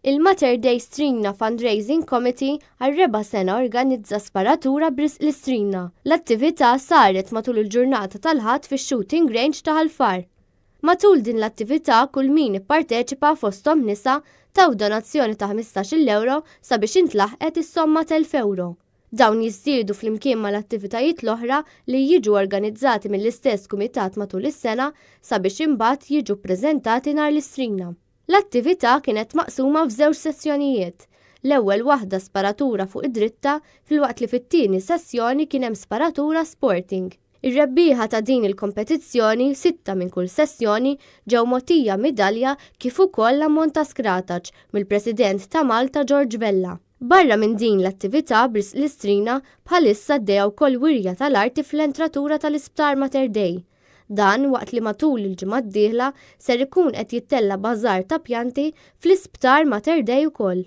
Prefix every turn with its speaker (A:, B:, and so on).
A: Il-Mater Dei Strina Fundraising Committee għal-reba sena organizza sparatura b'Risq l-Istrina. L-attività saret matul il-ġurnata tal-ħadd fix-shooting range ta' Ħalfar. Matul din l-attività kull min ipparteċipa fosthom nisa taw donazzjoni ta' 15 euro sabiex intlaħqet is-somma ta' 1000 euro. Dawn jiżdiedu flimkien mal-attivitajiet l-oħra li jiġu organizzati mill-istess kumitat matul is-sena sabiex imbagħad jiġu ppreżentati nhar l-Istrina. L-attività kienet maqsuma f'żewġ sessjonijiet. L-ewwel waħda sparatura fuq id-dritta filwaqt li fit-tieni sessjoni kien hemm sparatura sporting. Ir-rebbieħa ta' din il-kompetizzjoni, 6 minn kull sessjoni, ġew mogħtija midalja kif ukoll ammont ta' skrataġġ mill-President ta' Malta George Vella. Barra minn din l-attività b'Risq l-Istrina bħalissa ddejja wkoll wirja tal-arti fl-entratura tal-Isptar Mater Dei. Dan waqt li matul il-ġimgħa d-dieħla ser ikun qed jittella bażar ta' pjanti fl-Isptar Mater Dei ukoll.